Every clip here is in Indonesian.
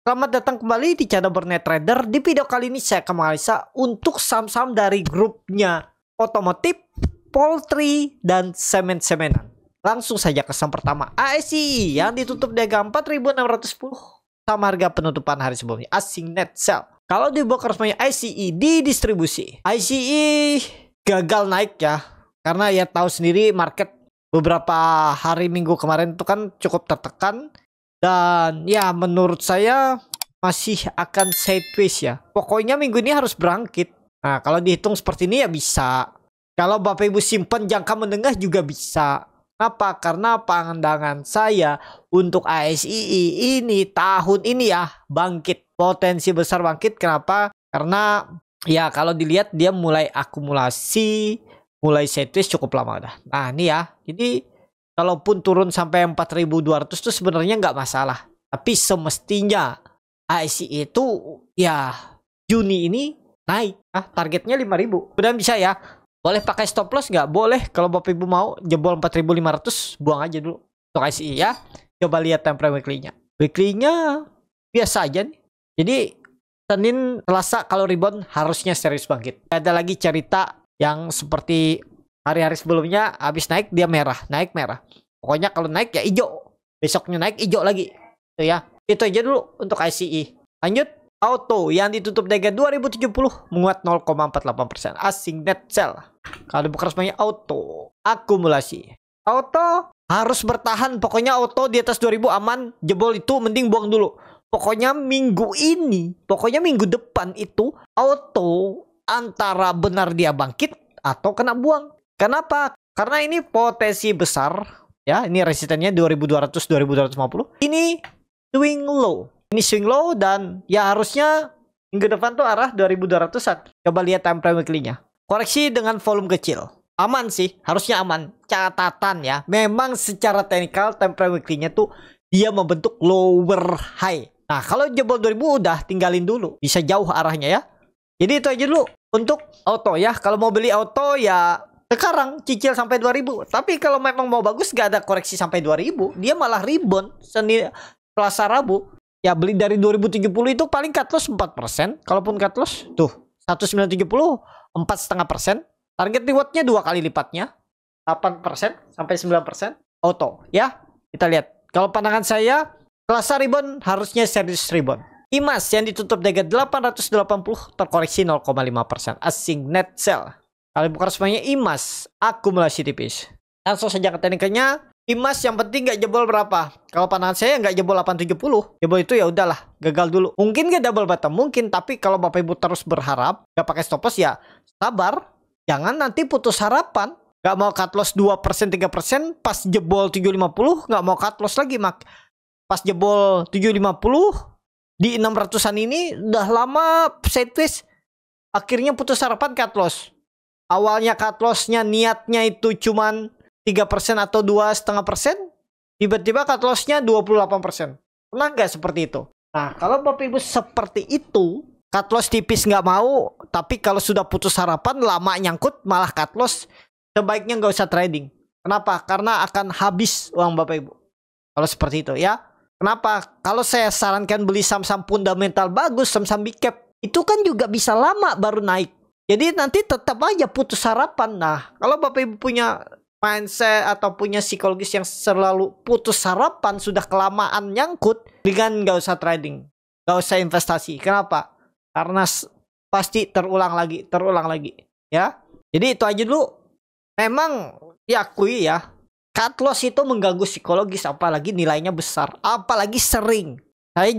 Selamat datang kembali di channel Bernet Trader. Di video kali ini saya akan menganalisa untuk saham-saham dari grupnya otomotif, poultry, dan semen-semenan. Langsung saja ke saham pertama, ASI yang ditutup di harga 4.610 sama harga penutupan hari sebelumnya. Asing net sell. Kalau di broker resminya ICE di distribusi, ICE gagal naik ya, karena ya tahu sendiri market beberapa hari minggu kemarin itu kan cukup tertekan. Dan ya menurut saya masih akan sideways ya. Pokoknya minggu ini harus bangkit. Nah kalau dihitung seperti ini ya bisa. Kalau Bapak Ibu simpan jangka menengah juga bisa. Kenapa? Karena pandangan saya untuk ASI ini tahun ini ya bangkit. Potensi besar bangkit. Kenapa? Karena ya kalau dilihat dia mulai akumulasi, mulai sideways cukup lama dah. Nah ini ya. Jadi kalaupun turun sampai 4.200 itu sebenarnya nggak masalah. Tapi semestinya ASI itu ya Juni ini naik. Targetnya 5.000. Udah bisa ya. Boleh pakai stop loss nggak? Boleh. Kalau Bapak Ibu mau jebol 4.500 buang aja dulu untuk ASI ya. Coba lihat time frame weekly-nya. Weekly-nya biasa aja nih. Jadi Senin, Selasa kalau rebound harusnya serius bangkit. Ada lagi cerita yang seperti hari-hari sebelumnya habis naik dia merah, naik merah. Pokoknya kalau naik ya hijau. Besoknya naik hijau lagi. Itu ya. Itu aja dulu untuk ICE. Lanjut, auto yang ditutup harga 2070 menguat 0,48%. Asing net sell. Kalau bukan resminya auto akumulasi. Auto harus bertahan. Pokoknya auto di atas 2000 aman. Jebol itu mending buang dulu. Pokoknya minggu ini, pokoknya minggu depan itu auto antara benar dia bangkit atau kena buang. Kenapa? Karena ini potensi besar ya. Ini resistennya 2200 2250. Ini swing low. Ini swing low dan ya harusnya minggu depan tuh arah 2200-an. Coba lihat time frame weekly-nya. Koreksi dengan volume kecil. Aman sih, harusnya aman. Catatan ya. Memang secara teknikal time frame weekly-nya tuh dia membentuk lower high. Nah, kalau jebol 2000 udah tinggalin dulu. Bisa jauh arahnya ya. Jadi itu aja dulu untuk auto ya. Kalau mau beli auto ya sekarang cicil sampai 2000. Tapi kalau memang mau bagus gak ada koreksi sampai 2000. Dia malah rebound Senin, Selasa, Rabu. Ya beli dari 2070 itu paling cut loss 4%. Kalaupun cut loss tuh 1970 4,5%. Target rewardnya 2 kali lipatnya 8% sampai 9% auto ya. Kita lihat. Kalau pandangan saya Selasa rebound harusnya serius rebound. IMAS yang ditutup harga 880 terkoreksi 0,5%. Asing net sell. Kalau bukan semuanya IMAS akumulasi tipis. Langsung saja ke teknikanya. IMAS yang penting gak jebol berapa? Kalau pandangan saya nggak jebol 870. Jebol itu ya udahlah, gagal dulu. Mungkin gak double bottom, mungkin. Tapi kalau Bapak Ibu terus berharap gak pakai stop loss ya sabar. Jangan nanti putus harapan. Gak mau cut loss 2% 3%. Pas jebol 750 gak mau cut loss lagi mak. Pas jebol 750 di 600-an ini udah lama sideways. Akhirnya putus harapan cut loss. Awalnya cut loss-nya niatnya itu cuman 3% atau 2,5%. Tiba-tiba cut loss-nya 28%. Pernah nggak seperti itu? Nah, kalau Bapak Ibu seperti itu, cut loss tipis nggak mau, tapi kalau sudah putus harapan, lama nyangkut, malah cut loss, sebaiknya nggak usah trading. Kenapa? Karena akan habis uang Bapak Ibu. Kalau seperti itu ya. Kenapa? Kalau saya sarankan beli saham-saham fundamental bagus, saham-saham big cap, itu kan juga bisa lama baru naik. Jadi nanti tetap aja putus harapan. Nah, kalau Bapak Ibu punya mindset atau punya psikologis yang selalu putus harapan, sudah kelamaan nyangkut, dengan nggak usah trading, nggak usah investasi. Kenapa? Karena pasti terulang lagi ya. Jadi itu aja dulu. Memang diakui ya, cut loss itu mengganggu psikologis, apalagi nilainya besar, apalagi sering. Saya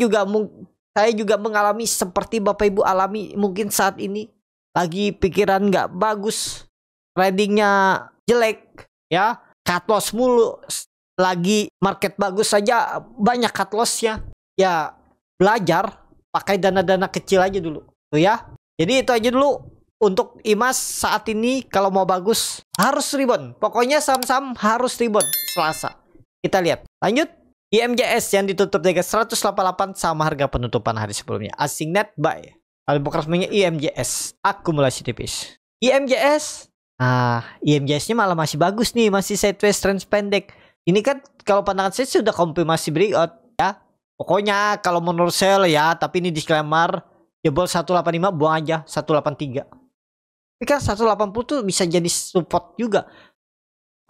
juga mengalami seperti Bapak Ibu alami mungkin saat ini. Lagi pikiran nggak bagus, tradingnya jelek ya, cut loss mulu. Lagi market bagus saja banyak cut lossnya. Ya belajar pakai dana-dana kecil aja dulu tuh ya. Jadi itu aja dulu untuk IMAS saat ini. Kalau mau bagus harus rebound. Pokoknya saham-saham harus rebound Selasa. Kita lihat. Lanjut. IMJS yang ditutup harga 188 sama harga penutupan hari sebelumnya. Asing net buy. Kalau bukan resminya IMJS akumulasi tipis. IMJS. Nah, IMJS-nya malah masih bagus nih, masih sideways trend pendek. Ini kan kalau pandangan saya sudah konfirmasi breakout ya. Pokoknya kalau menurut saya ya, tapi ini disclaimer, jebol 185 buang aja 183. Tapi kan 180 tuh bisa jadi support juga.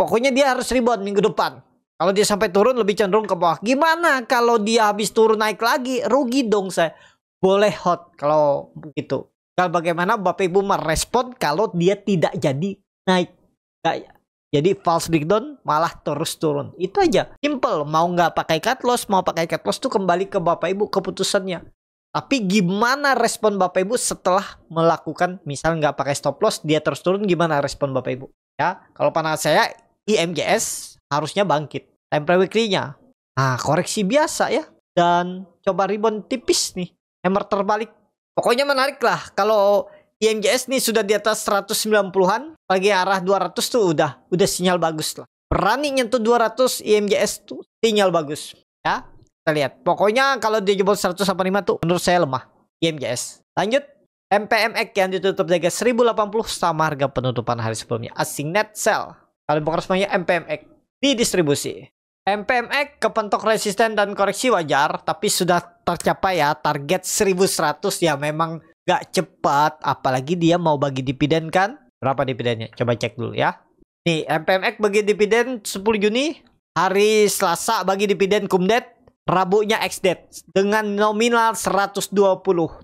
Pokoknya dia harus rebound minggu depan. Kalau dia sampai turun lebih cenderung ke bawah. Gimana kalau dia habis turun naik lagi? Rugi dong saya. Boleh hot kalau begitu. Kalau bagaimana Bapak Ibu merespon kalau dia tidak jadi naik? Kayak jadi false breakdown malah terus turun. Itu aja. Simple. Mau nggak pakai cut loss, mau pakai cut loss tuh kembali ke Bapak Ibu keputusannya. Tapi gimana respon Bapak Ibu setelah melakukan, misal nggak pakai stop loss, dia terus turun, gimana respon Bapak Ibu? Ya, kalau pandangan saya, IMGS harusnya bangkit. Time frame weekly-nya. Nah, koreksi biasa ya. Dan coba rebound tipis nih. Hammer terbalik. Pokoknya menarik lah. Kalau IMGS nih sudah di atas 190-an, bagi arah 200 tuh udah sinyal bagus lah. Berani nyentuh 200 IMGS tuh sinyal bagus. Ya, kita lihat. Pokoknya kalau dia jebol 185 tuh menurut saya lemah IMGS. Lanjut, MPMX yang ditutup harga 1080 sama harga penutupan hari sebelumnya. Asing net sell. Kalian buka resminya MPMX di distribusi. MPMX kepentok resisten dan koreksi wajar, tapi sudah tercapai ya target 1100 ya, memang gak cepat, apalagi dia mau bagi dividen kan. Berapa dividennya? Coba cek dulu ya. Nih, MPMX bagi dividen 10 Juni. Hari Selasa bagi dividen kumdet. Rabunya XDate. Dengan nominal 120.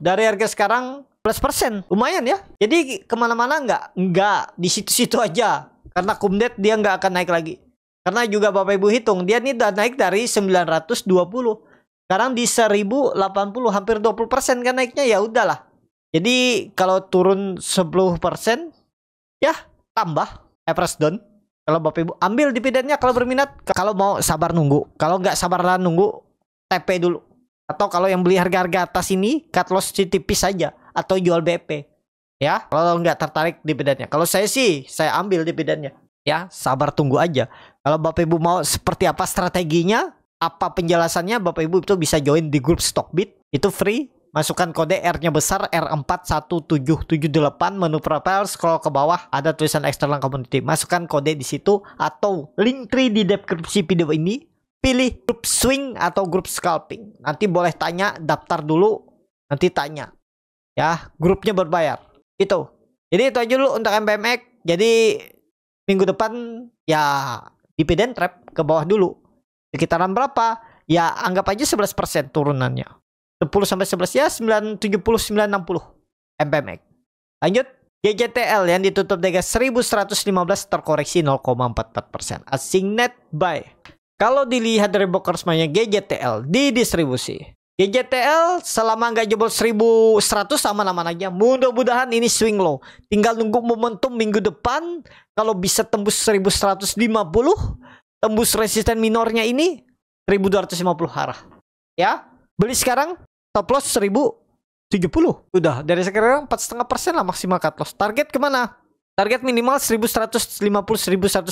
Dari harga sekarang 11%. Lumayan ya. Jadi kemana-mana nggak di situ-situ aja. Karena kumdet dia nggak akan naik lagi. Karena juga Bapak Ibu hitung. Dia ini udah naik dari 920. Sekarang di 1080. Hampir 20% kan naiknya, ya udahlah. Jadi kalau turun 10% ya tambah average down. Kalau Bapak Ibu ambil dividennya kalau berminat. Kalau mau sabar nunggu. Kalau nggak sabar nunggu, TP dulu. Atau kalau yang beli harga-harga atas ini, cut loss tipis saja. Atau jual BP. Ya, kalau nggak tertarik dividennya. Kalau saya sih, saya ambil dividennya. Ya, sabar tunggu aja. Kalau Bapak Ibu mau seperti apa strateginya, apa penjelasannya, Bapak Ibu itu bisa join di grup Stockbit. Itu free. Masukkan kode R-nya besar R41778, menu profile, scroll ke bawah ada tulisan external community. Masukkan kode di situ atau link tree di deskripsi video ini. Pilih grup swing atau grup scalping. Nanti boleh tanya, daftar dulu, nanti tanya. Ya, grupnya berbayar. Itu. Jadi itu aja dulu untuk MPMX. Jadi minggu depan ya dividen trap ke bawah dulu. Sekitaran berapa? Ya anggap aja 11% turunannya. 10 sampai 11 ya 970 960 MPMX. Lanjut, GJTL yang ditutup dengan 1115 terkoreksi 0,44%. Asing net buy. Kalau dilihat dari broker semuanya GJTL di distribusi. GJTL selama nggak jebol 1100 aman-aman aja. Mudah-mudahan ini swing low. Tinggal nunggu momentum minggu depan. Kalau bisa tembus 1150, tembus resisten minornya ini 1250 arah. Ya, beli sekarang top loss 1070. Udah dari sekarang 4,5% lah maksimal cut loss. Target kemana? Target minimal 1150 1160.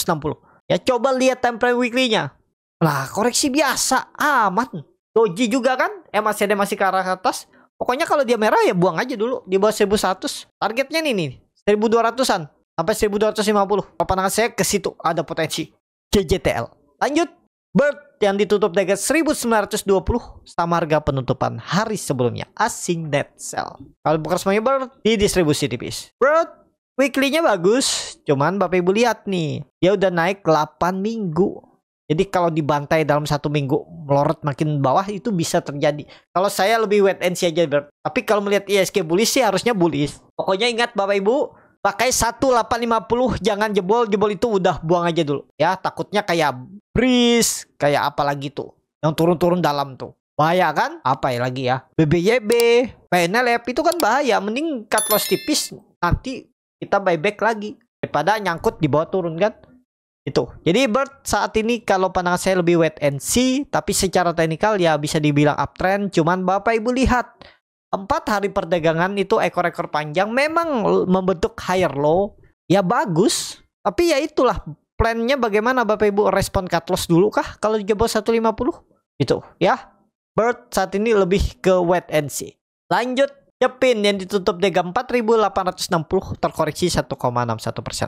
Ya coba lihat time frame weekly-nya. Lah koreksi biasa aman. Doji juga kan? masih ke arah atas. Pokoknya kalau dia merah ya buang aja dulu di bawah 1100. Targetnya nih 1200-an sampai 1250. Pandangan saya ke situ ada potensi GJTL. Lanjut, Bird yang ditutup dengan 1920 sama harga penutupan hari sebelumnya. Asing net sell. Kalau bukan semuanya Bird di distribusi tipis. Bird weekly-nya bagus, cuman Bapak Ibu lihat nih, dia udah naik 8 minggu. Jadi kalau dibantai dalam 1 minggu melorot makin bawah itu bisa terjadi. Kalau saya lebih wait and see aja Bird. Tapi kalau melihat ISG bullish sih harusnya bullish. Pokoknya ingat Bapak Ibu, pakai 1850, jangan jebol itu udah buang aja dulu. Ya takutnya kayak Breeze, kayak apa lagi tuh yang turun-turun dalam tuh. Bahaya kan? Apa ya lagi ya? BBYB, PNLF itu kan bahaya. Mending cut loss tipis, nanti kita buyback lagi daripada nyangkut di bawah turun kan. Itu. Jadi Bird saat ini kalau pandangan saya lebih wait and see, tapi secara teknikal ya bisa dibilang uptrend. Cuman Bapak Ibu lihat 4 hari perdagangan itu ekor-ekor panjang memang membentuk higher low. Ya bagus, tapi ya itulah plannya bagaimana Bapak Ibu respon cut loss dulu kah kalau jebol 150? Itu ya. Bird saat ini lebih ke wait and see. Lanjut, Jepin yang ditutup dengan 4860 terkoreksi 1,61%.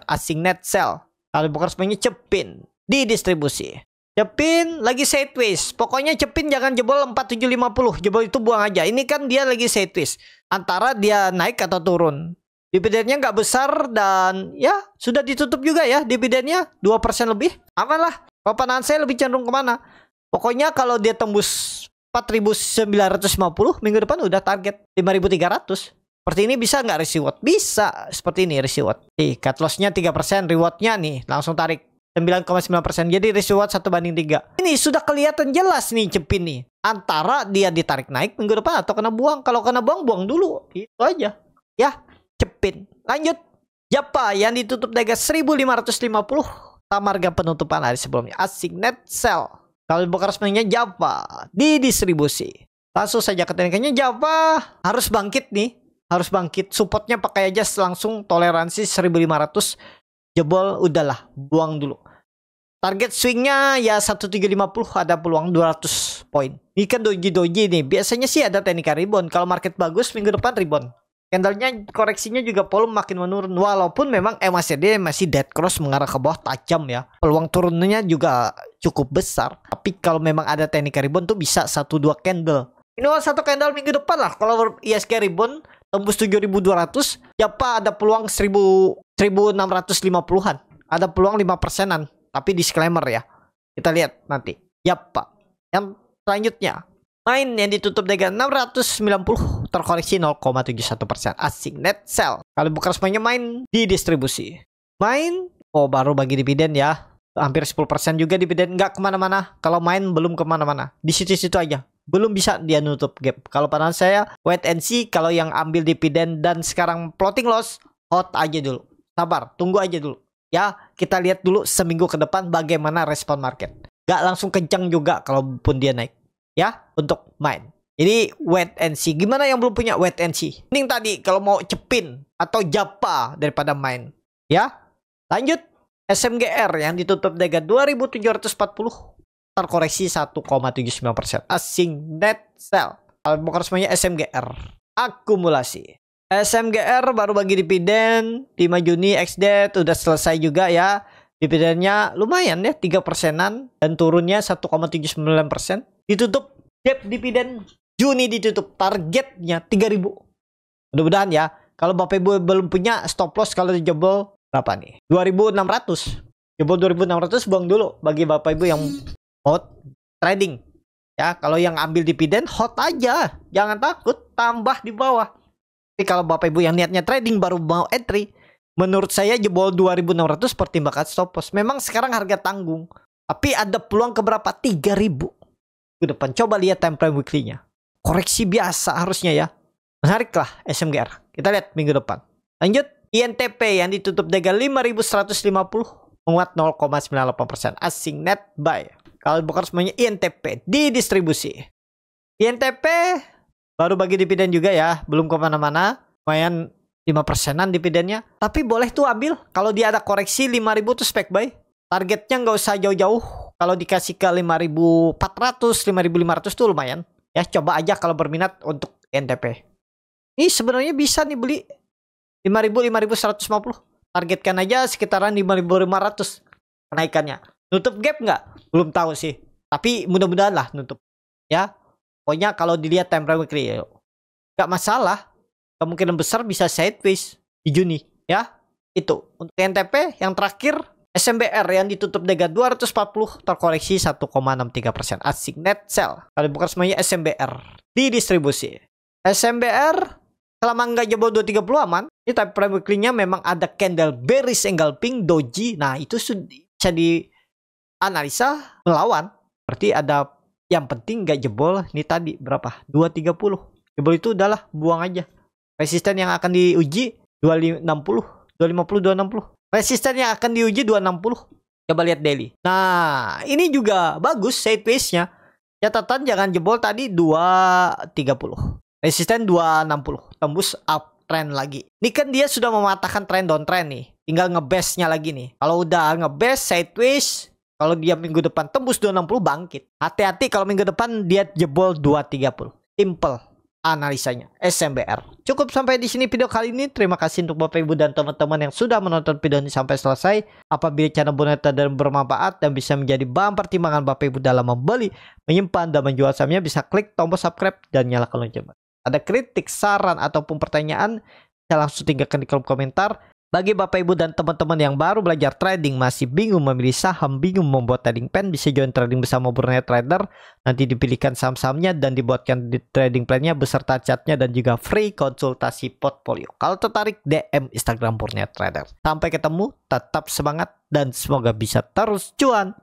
Asing net sell. Kalau bukan semuanya Jepin di distribusi. Cepin lagi sideways. Pokoknya Cepin jangan jebol 4750. Jebol itu buang aja. Ini kan dia lagi sideways. Antara dia naik atau turun. Dividennya nggak besar dan ya sudah ditutup juga ya dividennya 2% lebih. Aman lah. Kalau pandangan saya lebih cenderung kemana? Pokoknya kalau dia tembus 4.950 minggu depan udah target 5.300. Seperti ini bisa nggak reward? Bisa. Seperti ini reward. Cut lossnya 3%. Rewardnya nih langsung tarik 9,9%. Jadi reward 1/3. Ini sudah kelihatan jelas nih Cepin nih. Antara dia ditarik naik minggu depan atau kena buang. Kalau kena buang, buang dulu. Itu aja. Ya, Cepin. Lanjut. Japa yang ditutup harga 1.550 sama harga penutupan hari sebelumnya. Asing net sell. Kalau buka resminya Japa didistribusi. Langsung saja ke tekniknya Japa harus bangkit nih. Harus bangkit. Supportnya pakai aja langsung toleransi 1.500. Jebol udahlah, buang dulu. Target swingnya ya 1350, ada peluang 200 poin. Ini kan doji nih. Biasanya sih ada teknik rebound. Kalau market bagus minggu depan rebound. Candlenya koreksinya juga volume makin menurun. Walaupun memang MACD masih dead cross mengarah ke bawah tajam ya. Peluang turunnya juga cukup besar. Tapi kalau memang ada teknik rebound tuh bisa 1-2 candle. Ini satu candle minggu depan lah. Kalau ISG rebound tembus 7.200, Japa ada peluang 1.650-an. Ada peluang 5%-an. Tapi disclaimer ya. Kita lihat nanti. Japa. Yang selanjutnya. Main yang ditutup dengan 690. Terkoreksi 0,71%. Asing net sell. Kalau bukan resminya main didistribusi. Main. Oh baru bagi dividen ya. Hampir 10% juga dividen. Nggak kemana-mana. Kalau main belum kemana-mana. Di situ-situ aja. Belum bisa dia nutup gap. Kalau pandangan saya wait and see. Kalau yang ambil dividen dan sekarang floating loss, hold aja dulu. Sabar, tunggu aja dulu. Ya, kita lihat dulu seminggu ke depan bagaimana respon market. Gak langsung kencang juga kalaupun dia naik. Ya, untuk main. Jadi wait and see. Gimana yang belum punya wait and see? Ini tadi kalau mau Cepin atau Japa daripada main. Ya, lanjut. SMGR yang ditutup dengan 2.740. Terkoreksi 1,79%. Asing net sell. Kalau bukan resminya SMGR. Akumulasi. SMGR baru bagi dividen 5 Juni ex-date udah selesai juga ya. Dividennya lumayan ya 3%-an dan turunnya 1,79%. Ditutup gap dividen Juni ditutup targetnya 3.000. Mudah-mudahan ya. Kalau Bapak Ibu belum punya stop loss kalau dijebol berapa nih? 2.600. Jebol 2.600 buang dulu bagi Bapak Ibu yang hot trading ya. Kalau yang ambil dividen hot aja, jangan takut tambah di bawah. Tapi kalau Bapak Ibu yang niatnya trading baru mau entry, menurut saya jebol 2.600 pertimbangkan stop loss. Memang sekarang harga tanggung, tapi ada peluang ke berapa? 3.000 ke depan. Coba lihat time frame weekly-nya. Koreksi biasa harusnya ya. Menarik lah SMGR. Kita lihat minggu depan. Lanjut, INTP yang ditutup dengan 5.150 menguat 0,98%. Asing net buy. Kalau bukan semuanya INTP didistribusi. INTP baru bagi dividen juga ya. Belum kemana-mana. Lumayan 5%-an dividennya. Tapi boleh tuh ambil. Kalau dia ada koreksi 5.000 tuh spek buy. Targetnya nggak usah jauh-jauh. Kalau dikasih ke 5.400, 5.500 tuh lumayan. Ya coba aja kalau berminat untuk INTP. Ini sebenarnya bisa nih beli 5.000, 5.150. Targetkan aja sekitaran 5.500 kenaikannya. Nutup gap nggak? Belum tahu sih. Tapi mudah-mudahan lah nutup. Ya. Pokoknya kalau dilihat time frame weekly nggak masalah. Kemungkinan besar bisa sideways di Juni. Ya. Itu. Untuk NTP yang terakhir SMBR yang ditutup dengan 240 terkoreksi 1,63%. Asing net sell. Kalau bukan semuanya SMBR didistribusi. SMBR selama nggak jebol 230 aman. Ini time frame weekly-nya memang ada candle bearish engulfing doji. Nah itu bisa dianalisa melawan. Berarti ada yang penting nggak jebol. Ini tadi berapa? 230. Jebol itu udahlah buang aja. Resisten yang akan diuji 260, 250, 260. Resisten yang akan diuji 260. Coba lihat daily. Nah ini juga bagus sideways-nya. Catatan jangan jebol tadi 230. Resisten 260. Tembus uptrend lagi. Ini kan dia sudah mematahkan trend downtrend nih. Tinggal ngebase-nya lagi nih. Kalau udah ngebase sideways, kalau dia minggu depan tembus 260 bangkit. Hati-hati kalau minggu depan dia jebol 230. Simple. analisanya SMBR. Cukup sampai di sini video kali ini. Terima kasih untuk Bapak Ibu dan teman-teman yang sudah menonton video ini sampai selesai. Apabila channel Bonnet Trader bermanfaat dan bisa menjadi bahan pertimbangan Bapak Ibu dalam membeli, menyimpan dan menjual sahamnya, bisa klik tombol subscribe dan nyalakan lonceng. Ada kritik, saran ataupun pertanyaan, bisa langsung tinggalkan di kolom komentar. Bagi Bapak Ibu dan teman-teman yang baru belajar trading, masih bingung memilih saham, bingung membuat trading plan, bisa join trading bersama Bonnet Trader. Nanti dipilihkan saham-sahamnya dan dibuatkan di trading plan-nya beserta chartnya dan juga free konsultasi portfolio. Kalau tertarik, DM Instagram Bonnet Trader. Sampai ketemu, tetap semangat dan semoga bisa terus cuan.